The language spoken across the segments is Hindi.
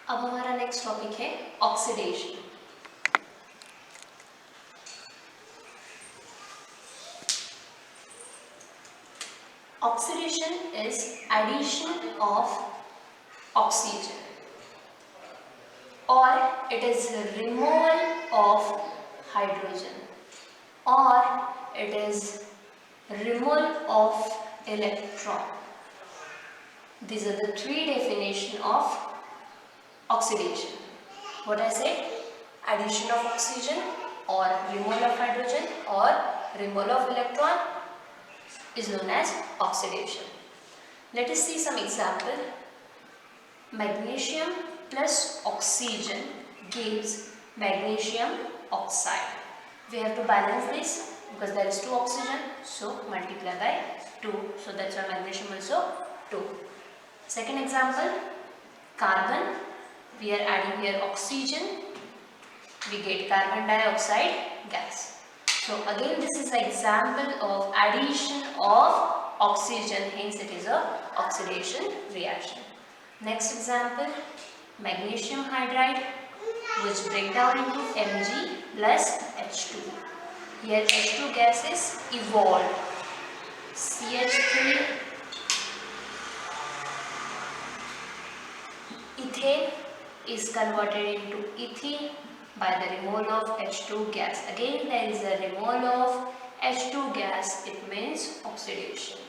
अब हमारा नेक्स्ट टॉपिक है oxidation. Oxidation is addition of oxygen or it is removal of hydrogen or it is removal of electron. These are the three definitions of oxidation. What I said? Addition of oxygen or removal of hydrogen or removal of electron is known as oxidation. Let us see some example. Magnesium plus oxygen gives magnesium oxide. We have to balance this because there is 2 oxygen, so multiply by 2. So that's why magnesium also 2. Second example, carbon. We are adding here oxygen. We get carbon dioxide gas. So again this is an example of addition of oxygen, hence it is a oxidation reaction. Next example, magnesium hydride which break down into Mg plus H2. Here H2 gas is evolved. CH3 ethane is converted into ethene by the removal of H2 gas. Again there is a removal of H2 gas, it means oxidation.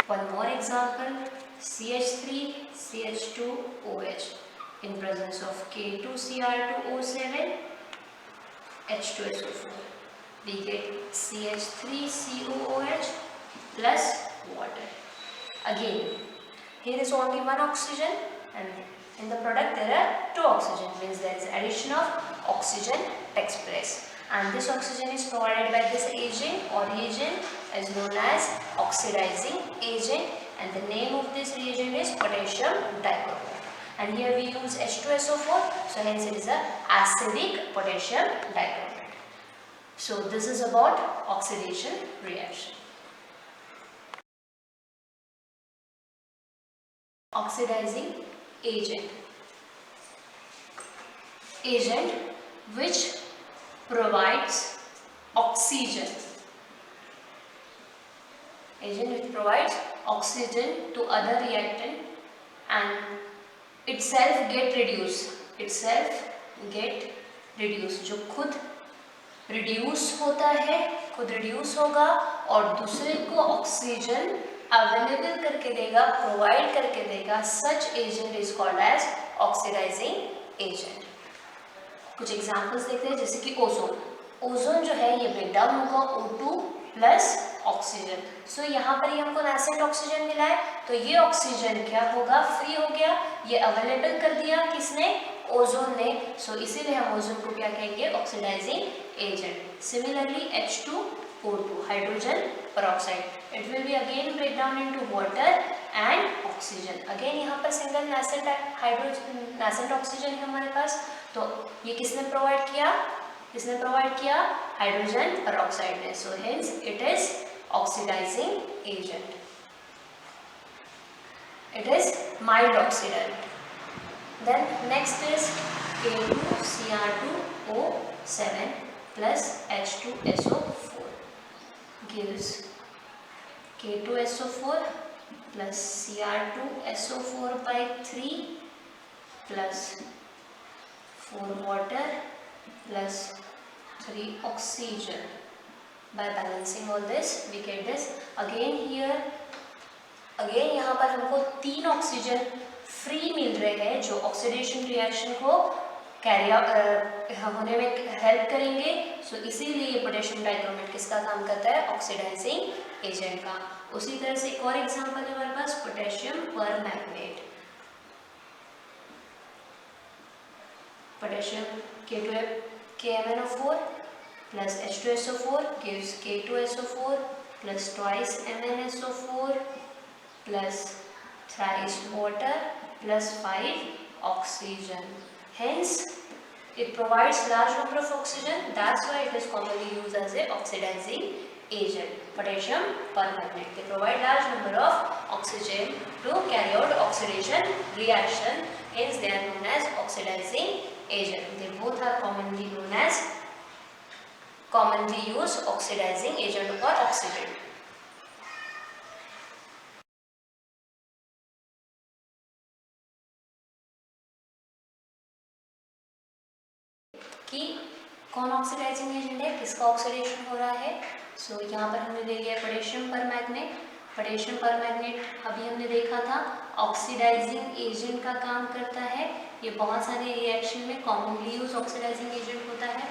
One more example, CH3 CH2OH in presence of K2Cr2O7 H2SO4. We get CH3COOH plus water. Again here is only one oxygen and in the product there are 2 oxygen, means there is addition of oxygen takes place, and this oxygen is provided by this agent or reagent is known as oxidizing agent, and the name of this reagent is potassium dichromate. And here we use H2SO4, so hence it is a acidic potassium dichromate. So this is about oxidation reaction. Oxidizing agent which provides oxygen, to other reactant and itself get reduced, जो खुद reduce होता है, खुद reduce होगा और दूसरे को ऑक्सीजन अवेलेबल करके देगा, प्रोवाइड करके देगा. Such agent is called as oxidising agent. कुछ एग्जांपल्स देखते हैं, जैसे कि ओजोन जो है ये ब्रेक डाउन होगा O2 प्लस ऑक्सीजन. सो यहाँ पर ही हमको नेसेंट ऑक्सीजन मिला है, तो ये ऑक्सीजन क्या होगा, फ्री हो गया, ये अवेलेबल कर दिया किसने, ओजोन ने. सो इसीलिए हम ओजोन को क्या कहेंगे, oxidizing agent. Similarly H2O2 hydrogen peroxide, it will be again break down into water and oxygen. Again यहाँ पर सिंगल nascent ऑक्सीजन है हमारे पास, तो ये किसने प्रोवाइड किया, हाइड्रोजन पेरोक्साइड ने. So hence it is oxidizing agent, it is mild oxidant. Then next is K2Cr2O7 plus H2SO4 gives K2SO4 plus Cr2SO4 by 3 plus 4 water plus 3 oxygen. By balancing all this we get this. Again यहाँ पर हमको 3 ऑक्सीजन फ्री मिल रहे हैं जो ऑक्सीडेशन रिएक्शन को कैरी होने में हेल्प करेंगे. सो इसीलिए ये पोटेशियम डाइक्रोमेट किसका काम करता है, ऑक्सीडाइजिंग एजेंट का. उसी तरह से एक और एग्जांपल है हमारे पास, potassium permanganate. Potassium KMnO4 plus H2SO4 gives K2SO4 plus twice MnSO4 plus thrice water plus 5 oxygen. Hence it provides large number of oxygen, that's why it is commonly used as a oxidizing agent. Potassium permanganate, they provide large number of oxygen to carry out oxidation reaction, hence they are known as oxidizing agent. They both are commonly known as commonly used oxidizing agent or oxidant. कि कौन ऑक्सीडाइजिंग एजेंट है, किसका ऑक्सीडेशन हो रहा है. सो यहाँ पर हमने ले लिया पोटेशियम परमैंगनेट. पोटेशियम परमैंगनेट अभी हमने देखा था ऑक्सीडाइजिंग एजेंट का काम करता है. ये बहुत सारे रिएक्शन में कॉमनली यूज ऑक्सीडाइजिंग एजेंट होता है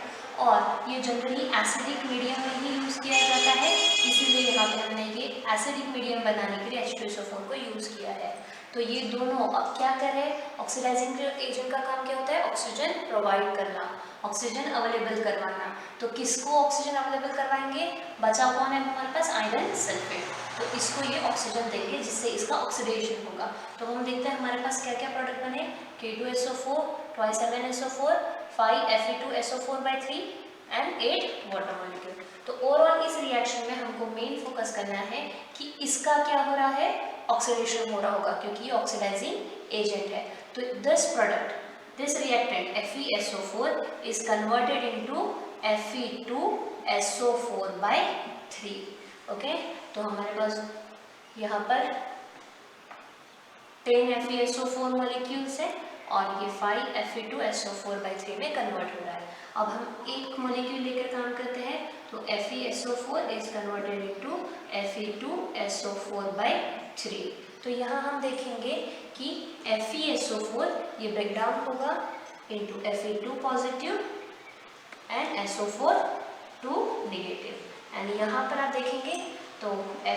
और ये जनरली एसिडिक मीडियम में ही यूज़ किया जाता है. इसीलिए यहाँ पे हमने ये एसिडिक मीडियम बनाने के लिए H2SO4 को यूज़ किया है. तो ये दोनों अब क्या कर रहे हैं, ऑक्सीडाइजिंग एजेंट का काम क्या होता है, ऑक्सीजन प्रोवाइड करना, ऑक्सीजन अवेलेबल करवाना. तो किसको ऑक्सीजन अवेलेबल करवाएंगे, बचा कौन है हमारे पास, आयरन सल्फेट. तो इसको ये ऑक्सीजन देंगे जिससे इसका ऑक्सीडेशन होगा. तो हम देखते हैं हमारे पास क्या क्या प्रोडक्ट बने, K2SO4, twice 7SO4, 5Fe2SO4/3 and 8 water molecule. तो ओवरऑल इस रिएक्शन में हमको मेन फोकस करना है कि इसका क्या हो रहा है, ऑक्सीडेशन हो रहा होगा क्योंकि ये ऑक्सीडाइजिंग एजेंट है. तो this product, this reactant FeSO4 is converted into Fe2SO4/3. Okay, तो हमारे पास यहाँ पर 10 FeSO4 मॉलिक्यूल्स है और ये 5 Fe2SO4/3 में कन्वर्ट हो रहा है. अब हम एक मॉलिक्यूल लेकर काम करते हैं. तो FeSO4 is converted into Fe2SO4/3. तो यहाँ हम देखेंगे कि FeSO4 ये ब्रेकडाउन होगा into Fe2 positive and SO4 negative. And यहाँ पर आप देखेंगे तो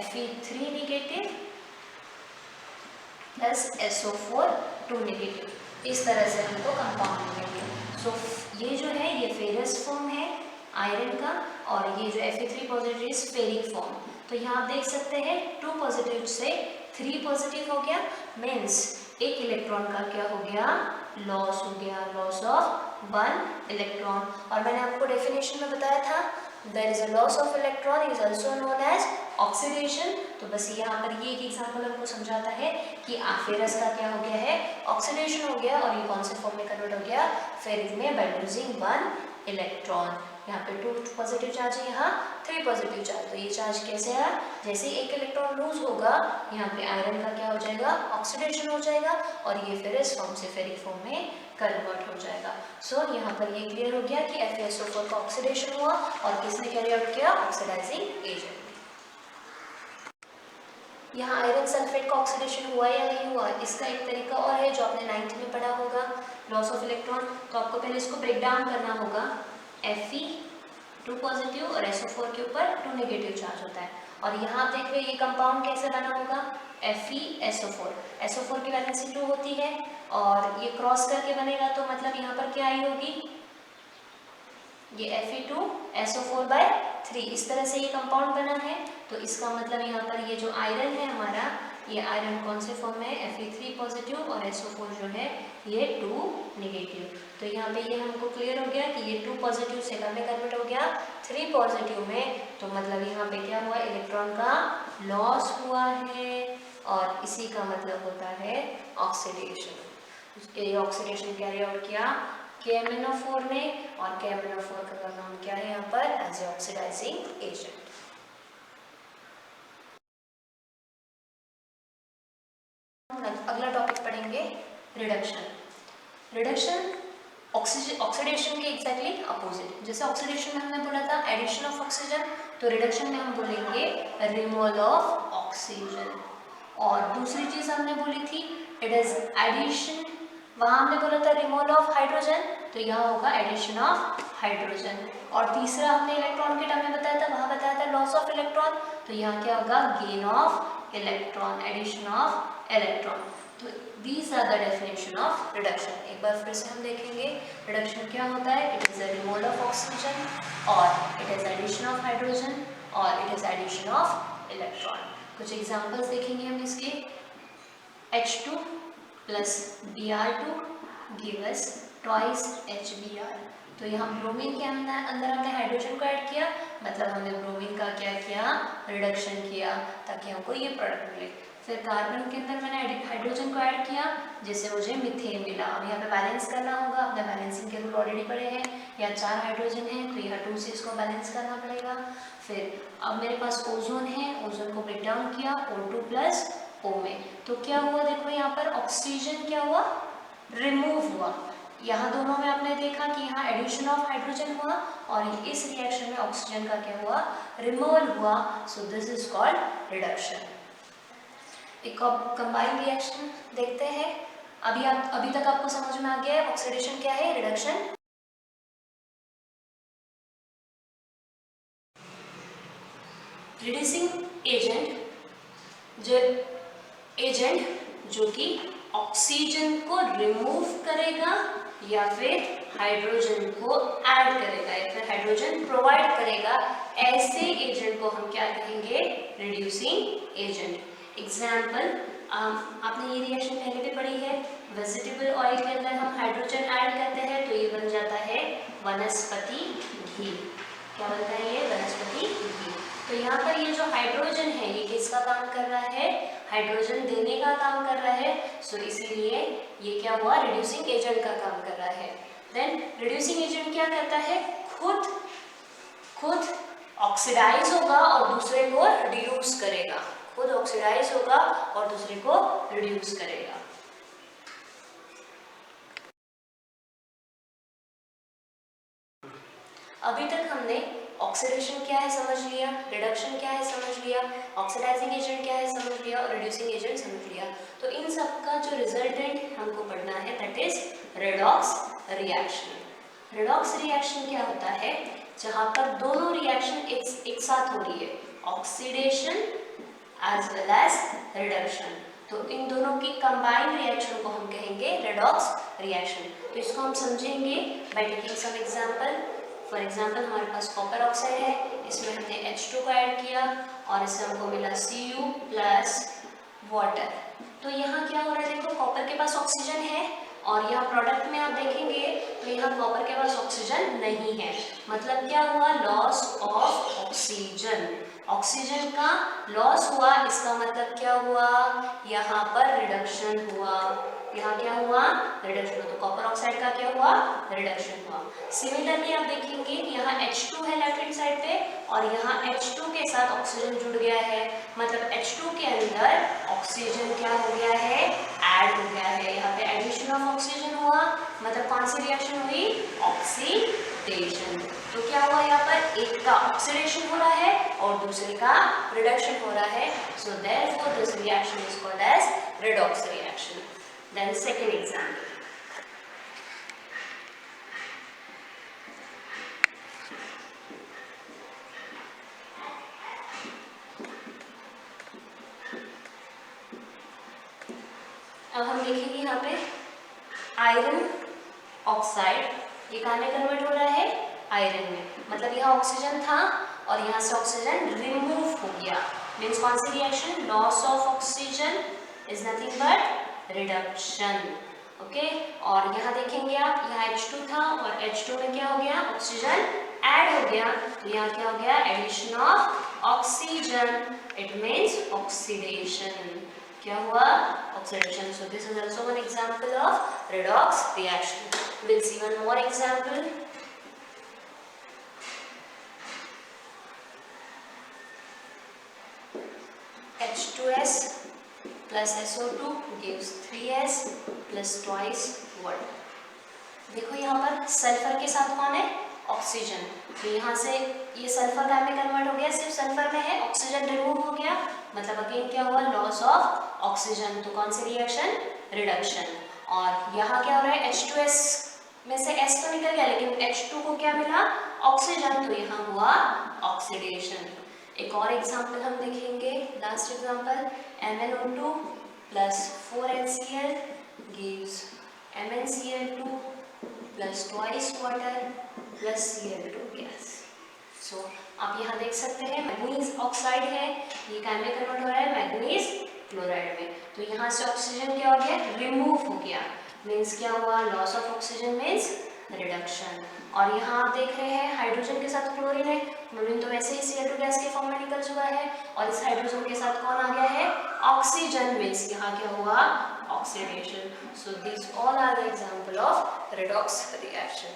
Fe3 negative plus SO4 negative. इस तरह से हमको कंपाउंड मिलेंगे. सो ये जो है ये फेरस फॉर्म है आयरन का और ये जो Fe3 positive is ferric form. तो यहाँ आप देख सकते हैं 2 पॉजिटिव से 3 पॉजिटिव हो गया, मीन्स एक इलेक्ट्रॉन का क्या हो गया, लॉस हो गया, लॉस ऑफ 1 इलेक्ट्रॉन. और मैंने आपको डेफिनेशन में बताया था there is a loss of electron is also known as oxidation. तो बस यहाँ पर ये एक एग्जाम्पल हमको समझाता है कि फेरस का क्या हो गया है, ऑक्सीडेशन हो गया और ये कौन से फॉर्म में कन्वर्ट हो गया, फेरिक में, बाय लूजिंग 1 इलेक्ट्रॉन. यहाँ पे 2 पॉजिटिव चार्ज है, यहाँ 3 पॉजिटिव चार्ज. तो ये चार्ज कैसे आया, जैसे एक इलेक्ट्रॉन लूज होगा यहाँ पे आयरन का क्या हो जाएगा, ऑक्सीडेशन हो जाएगा और ये फिर इस फॉर्म से फेरिक फॉर्म में कन्वर्ट हो जाएगा. सो यहाँ पर ये क्लियर हो गया कि FeSO4 का ऑक्सीडेशन हुआ और किसने कैरी आउट किया, ऑक्सीडाइजिंग एजेंट. यहाँ आयरन सल्फेट का ऑक्सीडेशन हुआ या नहीं हुआ, इसका एक तरीका और है जो आपने 9th में पढ़ा होगा, लॉस ऑफ इलेक्ट्रॉन. तो आपको पहले इसको ब्रेक डाउन करना होगा. Fe2 पॉजिटिव और SO4 के ऊपर 2 नेगेटिव चार्ज होता है. और यहाँ आप देख रहे हैं ये कंपाउंड कैसे बना होगा, FeSO4. SO4 की वैलेंसी 2 होती है और ये क्रॉस करके बनेगा तो मतलब यहाँ पर क्या आई होगी, ये Fe2SO4/3. इस तरह से ये कंपाउंड बना है. तो इसका मतलब यहाँ पर ये जो आयरन है हमारा, ये आयरन कौन से फॉर्म में है, Fe3 पॉजिटिव और SO4 जो है ये 2 नेगेटिव. तो यहाँ पे ये हमको क्लियर हो गया कि ये 2 पॉजिटिव से में कन्वर्ट हो गया 3 पॉजिटिव में. तो मतलब यहाँ पे क्या हुआ, इलेक्ट्रॉन का लॉस हुआ है और इसी का मतलब होता है ऑक्सीडेशन. उसके ऑक्सीडेशन कैरी आउट किया KMnO4 ने और KMnO4 का नाम क्या है यहाँ पर, एज ए ऑक्सीडाइजिंग एजेंट. अगला टॉपिक पढ़ेंगे रिडक्शन. रिडक्शन ऑक्सीडेशन के एग्जैक्टली अपोजिट. जैसे ऑक्सीडेशन में हमने बोला था एडिशन ऑफ ऑक्सीजन, तो रिडक्शन में हम बोलेंगे रिमूवल ऑफ ऑक्सीजन. और दूसरी चीज हमने बोली थी इट इज एडिशन, वहाँ हमने बोला था रिमूवल ऑफ हाइड्रोजन, तो यहाँ होगा एडिशन ऑफ हाइड्रोजन. और तीसरा हमने इलेक्ट्रॉन के टर्म में बताया था, वहाँ बताया था लॉस ऑफ इलेक्ट्रॉन, तो यहाँ क्या होगा, gain of electron, addition of electron. तो these are the definition of reduction. एक बार फिर से हम देखेंगे रिडक्शन क्या होता है. It is a removal of oxygen और it is addition of hydrogen और it is addition of electron. कुछ एग्जाम्पल्स देखेंगे हम इसके. H2 plus Br2 give us twice HBr. तो यहाँ ब्रोमीन के अंदर हमने हाइड्रोजन को ऐड किया, मतलब हमने ब्रोमीन का क्या किया, रिडक्शन किया ताकि हमको ये प्रोडक्ट मिले. फिर कार्बन के अंदर मैंने हाइड्रोजन को ऐड किया जिससे मुझे मीथेन मिला। अब यहाँ पे बैलेंस करना होगा, अपने बैलेंसिंग के रूल ऑलरेडी पड़े हैं। यहाँ 4 हाइड्रोजन है तो यहाँ 2 से इसको बैलेंस करना पड़ेगा। फिर अब मेरे पास ओजोन है, ओजोन को ब्रेक डाउन किया O2 प्लस O में, तो क्या हुआ देखो यहाँ पर ऑक्सीजन क्या हुआ, रिमूव हुआ। यहाँ दोनों में आपने देखा कि यहाँ एडिशन ऑफ हाइड्रोजन हुआ और इस रिएक्शन में ऑक्सीजन का क्या हुआ, रिमूवल हुआ। सो दिस इज कॉल्ड रिडक्शन। एक कंबाइंड रिएक्शन देखते हैं। अभी तक आपको समझ में आ गया है ऑक्सीडेशन क्या है, रिडक्शन। रिड्यूसिंग एजेंट जो कि ऑक्सीजन को रिमूव करेगा या फिर हाइड्रोजन को ऐड करेगा या फिर हाइड्रोजन प्रोवाइड करेगा, ऐसे एजेंट को हम क्या कहेंगे, रिड्यूसिंग एजेंट। एग्जाम्पल, आपने ये रिएक्शन पहले भी पढ़ी है। वेजिटेबल ऑयल के अंदर हम हाइड्रोजन ऐड करते हैं तो ये बन जाता है वनस्पति घी। क्या बनता है ये, वनस्पति घी। तो यहाँ पर ये जो हाइड्रोजन है ये किसका काम कर रहा है, हाइड्रोजन देने का काम कर रहा है। सो इसीलिए ये क्या हुआ, रिड्यूसिंग एजेंट का काम कर रहा है। देन रिड्यूसिंग एजेंट क्या करता है, खुद ऑक्सीडाइज होगा और दूसरे को रिड्यूस करेगा। खुद ऑक्सीडाइज होगा और दूसरे को रिड्यूस करेगा। अभी तक हमने ऑक्सीडेशन क्या है समझ लिया, रिडक्शन क्या है समझ लिया, ऑक्सीडाइजिंग एजेंट क्या है समझ लिया और रिड्यूसिंग एजेंट समझ लिया। तो इन सब का जो रिजल्टेंट हमको पढ़ना है that is redox reaction. Redox reaction क्या होता है, जहाँ पर दोनों रिएक्शन एक साथ हो रही है, oxidation as well as reduction. तो इन दोनों की कंबाइंड रिएक्शन को हम कहेंगे रेडॉक्स रिएक्शन। तो इसको हम समझेंगे by taking some example. For example हमारे पास कॉपर ऑक्साइड है, इसमें हमने H2 को ऐड किया और इससे हमको मिला Cu प्लस वाटर। तो यहाँ क्या हो रहा है देखो, कॉपर के पास ऑक्सीजन है और यहाँ प्रोडक्ट में आप देखेंगे तो यहाँ कॉपर के पास ऑक्सीजन नहीं है। मतलब क्या हुआ, लॉस ऑफ ऑक्सीजन। ऑक्सीजन का लॉस हुआ, इसका मतलब क्या हुआ, यहाँ पर रिडक्शन हुआ। यहाँ क्या हुआ, रिडक्शन। तो कॉपर ऑक्साइड का क्या हुआ, रिडक्शन हुआ। सिमिलरली आप देखेंगे यहाँ H2 है लेफ्ट हैंड साइड पे और यहाँ H2 के साथ ऑक्सीजन जुड़ गया है। मतलब H2 के अंदर ऑक्सीजन क्या हो गया है, ऐड हो गया है। यहाँ पे एडिशन ऑफ ऑक्सीजन हुआ, मतलब कौन सी रिएक्शन हुई, ऑक्सीडेशन। तो क्या हुआ, यहाँ पर एक का ऑक्सीडेशन हो रहा है और दूसरे का रिडक्शन हो रहा है। So therefore this reaction is called as redox reaction. Then second example. अब हम देखेंगे यहाँ पे आयरन ऑक्साइड, ये कहाँ में कन्वर्ट हो रहा है, आयरन में। मतलब यहाँ ऑक्सीजन था और यहाँ से ऑक्सीजन रिमूव हो गया। मीन्स कौन सी reaction, loss of oxygen is nothing but reduction. Okay, और यहाँ देखेंगे आप, यहाँ H2 था और H2 में क्या हो गया, ऑक्सीजन ऐड हो गया। तो यहाँ क्या हो गया, addition of oxygen, it means oxidation. क्या हुआ, oxidation. So this is also one example of redox reaction. Will see one more example. H2S plus SO2 gives 3S plus twice water। देखो यहाँ पर सल्फर के साथ कौन है, ऑक्सीजन। तो यहाँ से ये सल्फर का में कन्वर्ट हो गया, सिर्फ सल्फर में है, ऑक्सीजन रिमूव हो गया। मतलब अगेन क्या हुआ, लॉस ऑफ ऑक्सीजन। तो कौन सी रिएक्शन, रिडक्शन। और यहाँ क्या हो रहा है, H2S में से S तो निकल गया लेकिन H2 को क्या मिला, ऑक्सीजन। तो यहाँ हुआ ऑक्सीडेशन। एक और एग्जाम्पल हम देखेंगे, last example, MnO2 plus 4HCl gives MnCl2 plus twice water plus Cl2 gas। सो आप यहाँ देख सकते हैं मैग्नीज ऑक्साइड है, ये क्या में कन्वर्ट हो रहा है, मैग्नीज क्लोराइड में। तो यहाँ से ऑक्सीजन क्या हो गया, रिमूव हो गया। मीन्स क्या हुआ, loss of oxygen means reduction. और यहाँ आप देख रहे हैं हाइड्रोजन के साथ क्लोरीन है, क्लोरीन तो वैसे ही CO2 गैस के फॉर्म में निकल चुका है, और इस हाइड्रोजन के साथ कौन आ गया है, ऑक्सीजन बेस, यहाँ क्या हुआ, oxidation. So this all are the example of redox reaction.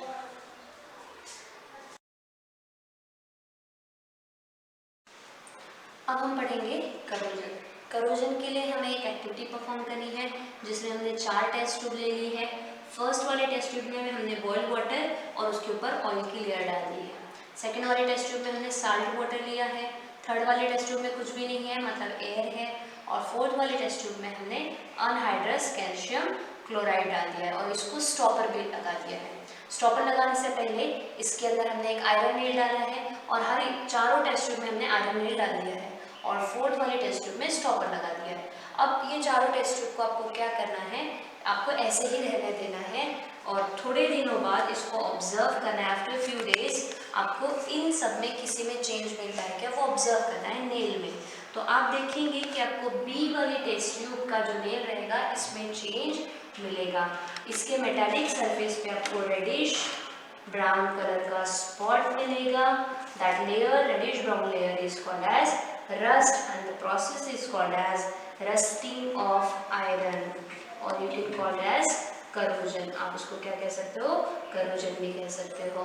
अब हम पढ़ेंगे करोजन। करोजन के लिए हमें एक एक्टिविटी परफॉर्म करनी है जिसमें हमने 4 टेस्ट ट्यूब ले ली है। फर्स्ट वाले टेस्ट ट्यूब में हमने बॉइल्ड वाटर और उसके ऊपर ऑयल की लेयर डाल दी है। सेकेंड वाले टेस्ट ट्यूब में हमने साल्ट वाटर लिया है। थर्ड वाले टेस्ट ट्यूब में कुछ भी नहीं है, मतलब एयर है। और फोर्थ वाले टेस्ट ट्यूब में हमने अनहाइड्रस कैल्शियम क्लोराइड डाल दिया है और इसको स्टॉपर भी लगा दिया है। स्टॉपर लगाने से पहले इसके अंदर हमने एक आयरन नील डाला है और हर चारों टेस्ट ट्यूब में हमने आयरन नील डाल दिया है और फोर्थ वाले टेस्ट ट्यूब में स्टॉपर लगा दिया है। अब ये चारों टेस्ट ट्यूब को आपको क्या करना है, आपको ऐसे ही रहने देना है और थोड़े दिनों बाद इसको ऑब्जर्व करना है। आफ्टर फ्यू डेज आपको इन सब में किसी में चेंज मिलता है क्या, वो ऑब्जर्व करना है नेल में। तो आप देखेंगे कि आपको बी वाली टेस्ट ट्यूब का जो नेल रहेगा इसमें चेंज मिलेगा। इसके मेटालिक सरफेस पे आपको रेडिश ब्राउन कलर का स्पॉट मिलेगा। That layer, reddish brown layer, is called as rust and the process is called as rusting of iron or you can call it as corrosion। आप उसको क्या कह सकते हो, corrosion भी कह सकते हो।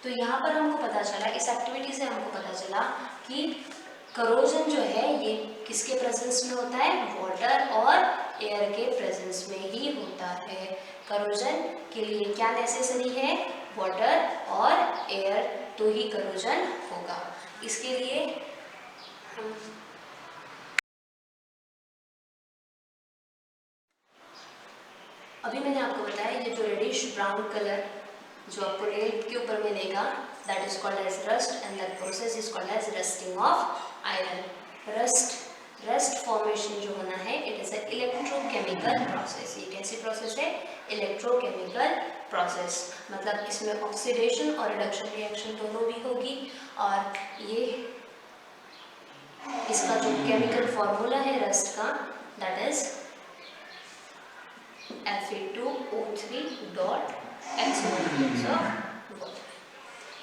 तो यहाँ पर हमको पता चला, इस एक्टिविटी से हमको पता चला कि corrosion जो है ये किसके प्रेजेंस में होता है, वाटर और एयर के प्रेजेंस में ही होता है। corrosion के लिए क्या नेसेसरी है, वाटर और एयर, तो ही करोजन होगा। इसके लिए हम अभी मैंने आपको बताया ये जो रेडिश ब्राउन कलर जो आपको नेल के ऊपर मिलेगा that is called as rust and that process is called as rusting of iron. Rust formation जो होना है it is a electrochemical process. ये कैसी प्रोसेस है, इलेक्ट्रोकेमिकल प्रोसेस, मतलब इसमें ऑक्सीडेशन और रिडक्शन रिएक्शन दोनों भी होगी। और ये इसका जो केमिकल फॉर्मूला है रस्ट का that is Fe2O3.X molecules of water।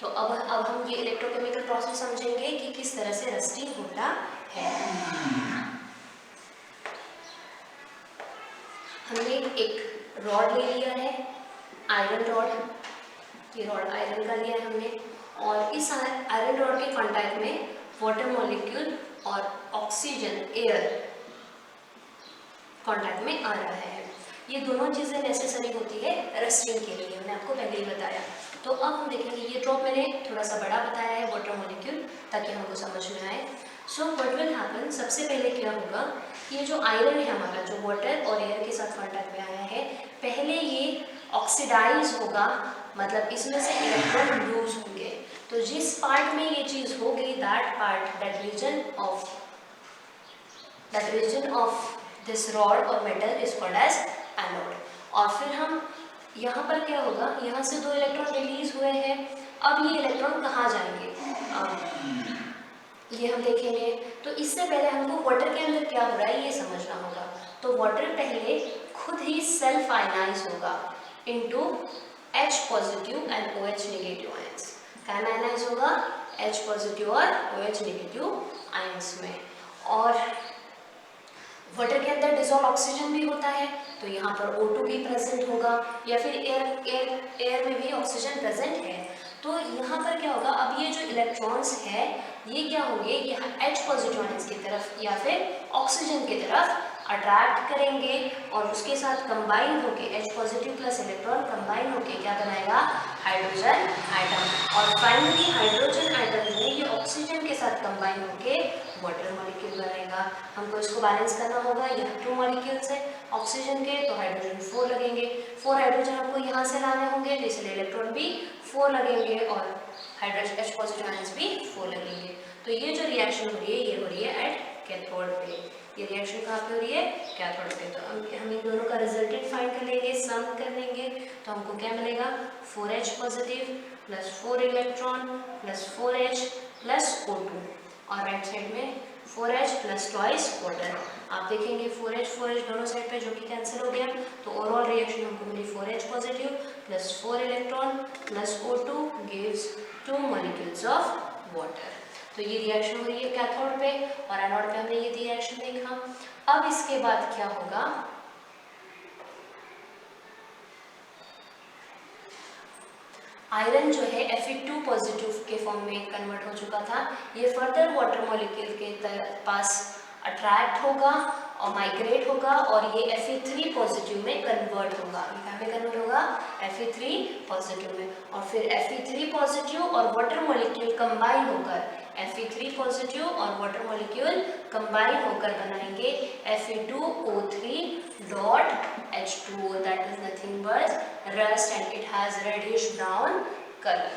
तो अब हम ये इलेक्ट्रोकेमिकल प्रोसेस समझेंगे कि किस तरह से रस्टिंग होता है। हमने एक रॉड ले लिया है, आयरन रॉड, ये रॉड आयरन का लिया है हमने, और इस आयरन रॉड के कांटेक्ट में वाटर मॉलिक्यूल और ऑक्सीजन एयर कांटेक्ट में आ रहा है। ये दोनों चीज़ें नेसेसरी होती है रस्टिंग के लिए, मैंने आपको पहले ही बताया। तो अब हम देखेंगे, ये ड्रॉप मैंने थोड़ा सा बड़ा बताया है वाटर मॉलिक्यूल ताकि हमको समझ में आए। सो व्हाट विल हैपन, सबसे पहले क्या होगा, ये जो आयरन है हमारा जो वाटर और एयर के साथ कांटेक्ट में आया है, पहले ये ऑक्सीडाइज होगा, मतलब इसमें से इलेक्ट्रॉन लूज होंगे। तो जिस पार्ट में ये चीज़ होगी that region of this rod और metal is called as anode. और फिर हम यहाँ पर क्या होगा, यहाँ से 2 इलेक्ट्रॉन रिलीज हुए हैं। अब ये इलेक्ट्रॉन कहाँ जाएंगे, ये हम देखेंगे। तो इससे पहले हमको वाटर के अंदर क्या हो रहा है ये समझना होगा। तो वाटर पहले खुद ही सेल्फ आयनाइज होगा into H positive and OH negative ions. क्या आयनाइज होगा, H पॉजिटिव और OH नेगेटिव आयंस में। और वाटर के अंदर डिसॉल्व ऑक्सीजन भी होता है, तो यहाँ पर O2 भी प्रेजेंट होगा, या फिर एयर में भी ऑक्सीजन प्रेजेंट है। तो यहाँ पर क्या होगा, अब ये जो इलेक्ट्रॉन्स है ये क्या होंगे, यहाँ H पॉजिटिव आयंस की तरफ या फिर ऑक्सीजन की तरफ अट्रैक्ट करेंगे और उसके साथ कंबाइन होके H positive plus electron combine होके क्या बनाएगा, हाइड्रोजन आइटम। और फाइनली हाइड्रोजन आइटम में ये ऑक्सीजन के साथ कंबाइन होके वाटर मॉलिक्यूल बनेगा। हमको इसको बैलेंस करना होगा, यहाँ 2 मॉलिक्यूल्स है ऑक्सीजन के, तो हाइड्रोजन 4 लगेंगे। 4 हाइड्रोजन आपको यहाँ से लाने होंगे, तो इसलिए इलेक्ट्रॉन भी 4 लगेंगे और हाइड्रोजन H पॉजिटिव आयंस भी 4 लगेंगे। तो ये जो रिएक्शन हो रही है ये हो रही है एट कैथोड पे। ये रिएक्शन कहाँ पे हो रही है, कैथोड पे। तो हम इन दोनों का रिजल्टेंट फाइंड कर लेंगे, सम कर लेंगे, तो हमको क्या मिलेगा, 4H positive plus 4 electron plus 4H plus O2, और राइट साइड में 4H प्लस ट्वाइस वाटर। आप देखेंगे 4H दोनों साइड पे जो कि कैंसिल हो गया, तो ओवरऑल रिएक्शन हमको मिली 4H positive plus 4 electron plus O2 gives 2 molecules of water. तो ये रिएक्शन हो रही है कैथोड पे और एनोड पे हमने ये रिएक्शन देखा। अब इसके बाद क्या होगा, आयरन जो है Fe2 पॉजिटिव के फॉर्म में कन्वर्ट हो चुका था, ये फर्दर वाटर मॉलिक्यूल के पास अट्रैक्ट होगा और माइग्रेट होगा और ये Fe3 पॉजिटिव में कन्वर्ट होगा। क्या में कन्वर्ट होगा? Fe3 पॉजिटिव में। और फिर Fe3 पॉजिटिव और वाटर मॉलिक्यूल कंबाइन होकर Fe3 पॉजिटिव और वाटर मॉलिक्यूल कंबाइन होकर बनाएंगे Fe2O3 dot H2O, that is nothing but rust and it has reddish brown color.